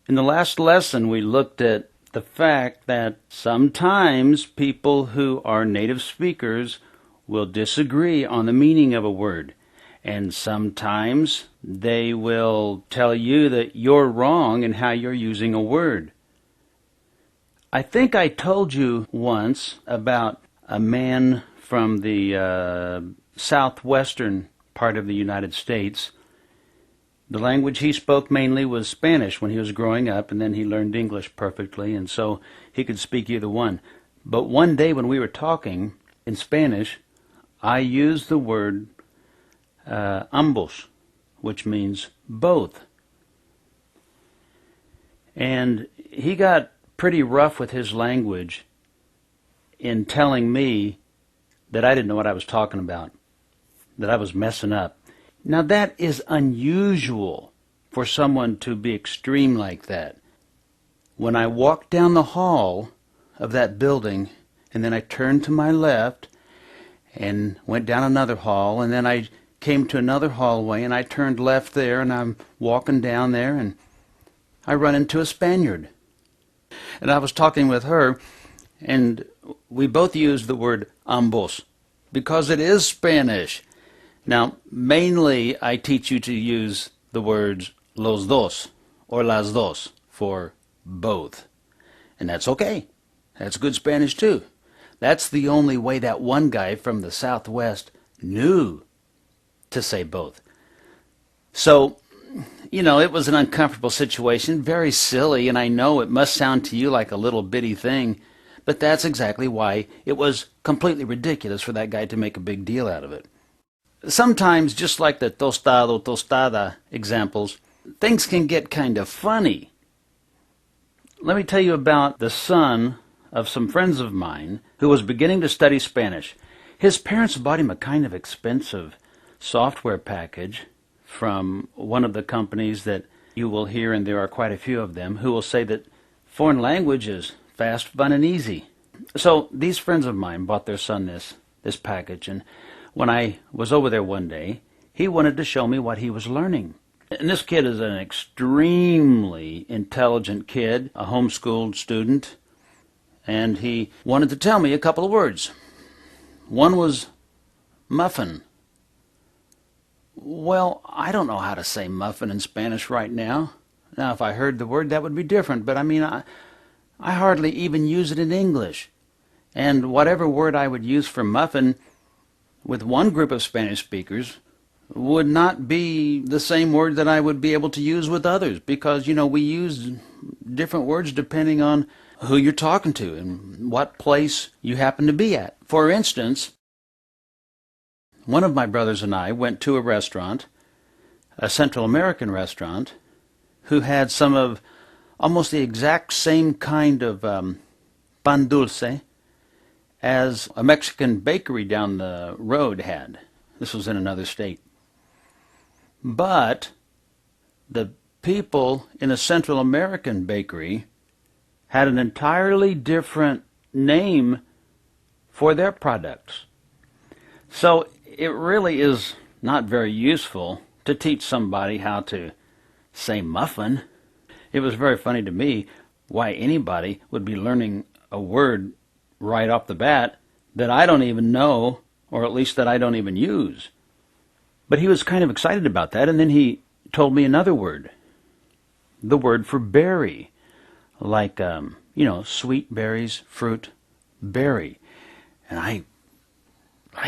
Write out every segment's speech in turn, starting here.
In the last lesson, we looked at the fact that sometimes people who are native speakers will disagree on the meaning of a word. And sometimes they will tell you that you're wrong in how you're using a word. I think I told you once about a man from the southwestern part of the United States. The language he spoke mainly was Spanish when he was growing up, and then he learned English perfectly, and so he could speak either one. But one day when we were talking in Spanish, I used the word ambos, which means both. And he got pretty rough with his language in telling me that I didn't know what I was talking about, that I was messing up. Now that is unusual for someone to be extreme like that. When I walked down the hall of that building, and then I turned to my left and went down another hall, and then I came to another hallway, and I turned left there, and I'm walking down there, and I run into a Spaniard. And I was talking with her, and we both used the word ambos, because it is Spanish. Now, mainly I teach you to use the words los dos or las dos for both. And that's okay. That's good Spanish too. That's the only way that one guy from the Southwest knew to say both. So, it was an uncomfortable situation, very silly, and I know it must sound to you like a little bitty thing, but that's exactly why it was completely ridiculous for that guy to make a big deal out of it. Sometimes, just like the tostado, tostada examples, things can get kind of funny. Let me tell you about the son of some friends of mine who was beginning to study Spanish. His parents bought him a kind of expensive software package from one of the companies that you will hear, and there are quite a few of them, who will say that foreign language is fast, fun, and easy. So these friends of mine bought their son this package, and when I was over there one day, he wanted to show me what he was learning. And this kid is an extremely intelligent kid, a homeschooled student, and he wanted to tell me a couple of words. One was muffin. Well, I don't know how to say muffin in Spanish right now. Now, if I heard the word, that would be different, but I hardly even use it in English. And whatever word I would use for muffin with one group of Spanish speakers would not be the same word that I would be able to use with others, because, we use different words depending on who you're talking to and what place you happen to be at. For instance, one of my brothers and I went to a restaurant, a Central American restaurant, who had some of almost the exact same kind of pan dulce as a Mexican bakery down the road had. This was in another state. But the people in a Central American bakery had an entirely different name for their products. So it really is not very useful to teach somebody how to say muffin. It was very funny to me why anybody would be learning a word right off the bat that I don't even know, or at least that I don't even use. But he was kind of excited about that, and then he told me another word, the word for berry, like, sweet berries, fruit, berry. And I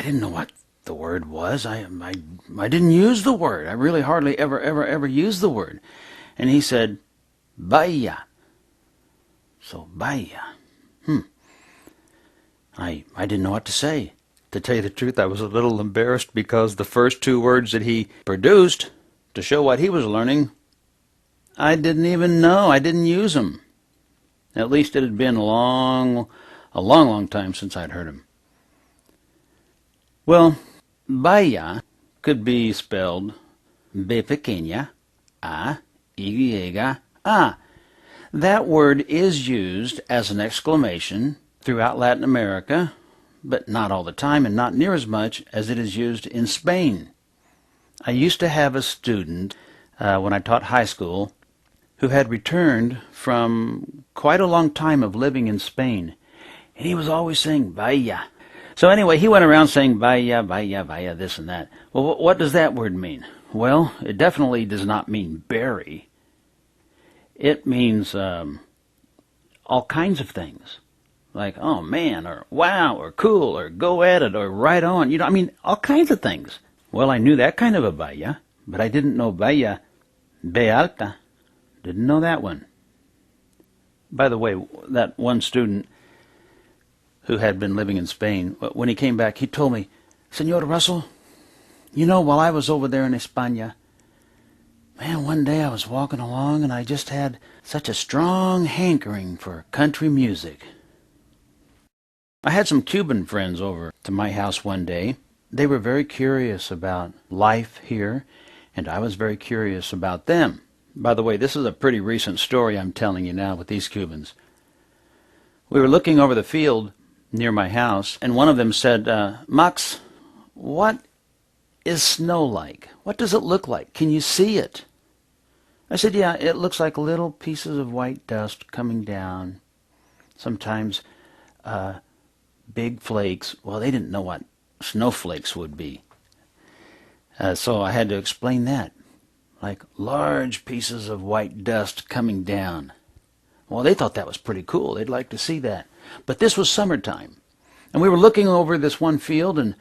didn't know what the word was. I didn't use the word. I really hardly ever used the word. And he said, baya. So, baya. I didn't know what to say. To tell you the truth, I was a little embarrassed because the first two words that he produced to show what he was learning, I didn't even know. I didn't use them. At least it had been a long time since I'd heard them. Well, baya could be spelled B pequeña, A, Y, A. That word is used as an exclamation throughout Latin America, but not all the time and not near as much as it is used in Spain. I used to have a student when I taught high school who had returned from quite a long time of living in Spain. And he was always saying, baya. So anyway, he went around saying, baya, baya, baya, this and that. Well, what does that word mean? Well, it definitely does not mean berry. It means all kinds of things. Like, oh man, or wow, or cool, or go at it, or right on. You know, I mean, all kinds of things. Well, I knew that kind of a baya, but I didn't know baya, be alta. Didn't know that one. By the way, that one student who had been living in Spain, when he came back, he told me, Senor Russell, you know, while I was over there in España, man, one day I was walking along and I just had such a strong hankering for country music. I had some Cuban friends over to my house one day. They were very curious about life here, and I was very curious about them. By the way, this is a pretty recent story I'm telling you now with these Cubans. We were looking over the field near my house, and one of them said, Max, what is snow like? What does it look like? Can you see it? I said, yeah, it looks like little pieces of white dust coming down. Sometimes big flakes. Well, they didn't know what snowflakes would be. So I had to explain that. Like large pieces of white dust coming down. Well, they thought that was pretty cool. They'd like to see that. But this was summertime. And we were looking over this one field, and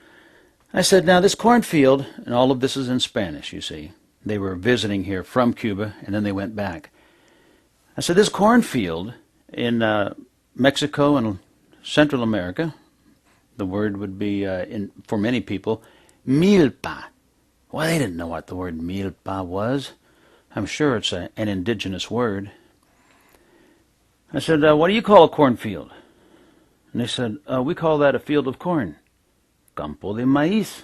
I said, now this cornfield, and all of this is in Spanish, you see. They were visiting here from Cuba, and then they went back. I said, this cornfield in Mexico and Central America, the word would be, for many people, milpa. Well, they didn't know what the word milpa was. I'm sure it's an indigenous word. I said, what do you call a cornfield? And they said, we call that a field of corn. Campo de maíz.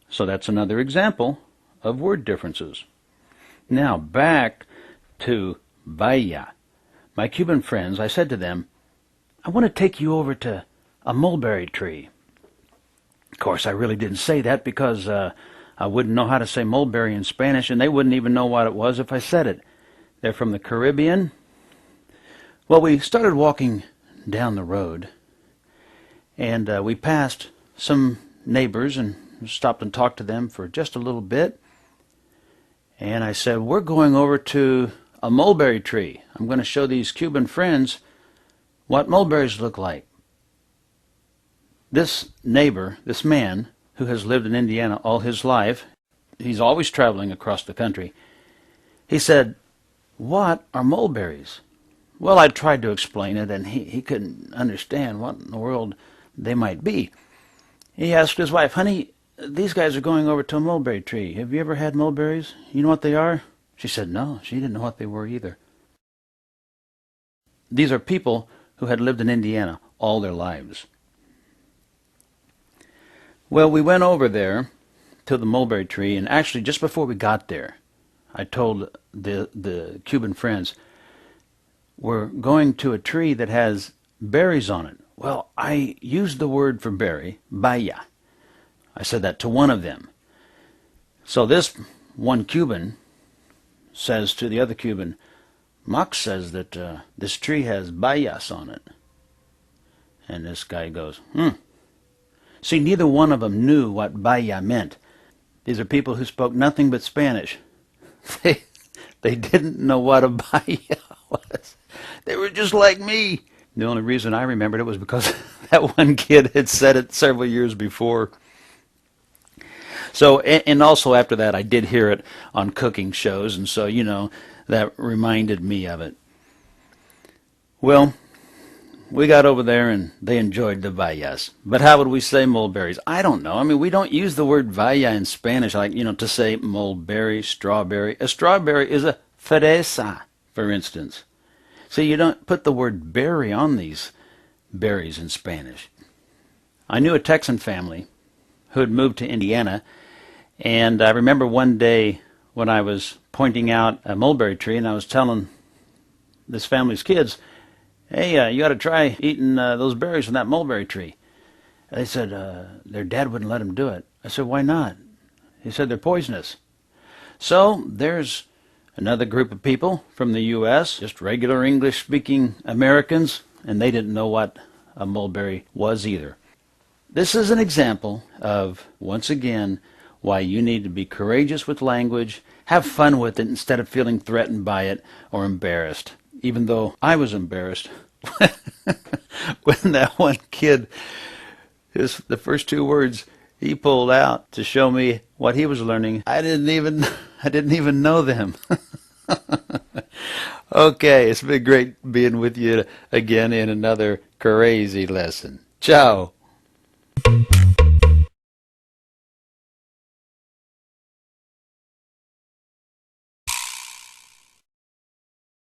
So that's another example of word differences. Now, back to baya. My Cuban friends, I said to them, I want to take you over to a mulberry tree. Of course, I really didn't say that because I wouldn't know how to say mulberry in Spanish, and they wouldn't even know what it was if I said it. They're from the Caribbean. Well, we started walking down the road, and we passed some neighbors and stopped and talked to them for just a little bit. And I said, we're going over to a mulberry tree. I'm going to show these Cuban friends what mulberries look like. This neighbor, this man, who has lived in Indiana all his life, he's always traveling across the country, he said, what are mulberries? Well, I tried to explain it, and he couldn't understand what in the world they might be. He asked his wife, honey, these guys are going over to a mulberry tree. Have you ever had mulberries? You know what they are? She said no, she didn't know what they were either. These are people who had lived in Indiana all their lives. Well, we went over there to the mulberry tree, and actually just before we got there, I told the Cuban friends, we're going to a tree that has berries on it. Well, I used the word for berry, baya. I said that to one of them. So this one Cuban says to the other Cuban, Max says that this tree has bayas on it. And this guy goes, See, neither one of them knew what baya meant. These are people who spoke nothing but Spanish. They didn't know what a baya was. They were just like me. The only reason I remembered it was because that one kid had said it several years before. So, and also after that, I did hear it on cooking shows, and so, you know, that reminded me of it. Well, we got over there, and they enjoyed the bayas. But how would we say mulberries? I don't know. I mean, we don't use the word baya in Spanish, like, you know, to say mulberry, strawberry. A strawberry is a fresa, for instance. So you don't put the word berry on these berries in Spanish. I knew a Texan family who had moved to Indiana, and I remember one day when I was pointing out a mulberry tree, and I was telling this family's kids, hey, you ought to try eating those berries from that mulberry tree. And they said their dad wouldn't let them do it. I said, why not? He said they're poisonous. So there's Another group of people from the U.S., just regular English-speaking Americans, and they didn't know what a mulberry was either. This is an example of, once again, why you need to be courageous with language, have fun with it instead of feeling threatened by it or embarrassed. Even though I was embarrassed when that one kid, the first two words he pulled out to show me what he was learning, I didn't even know them. Okay, it's been great being with you again in another crazy lesson. Ciao.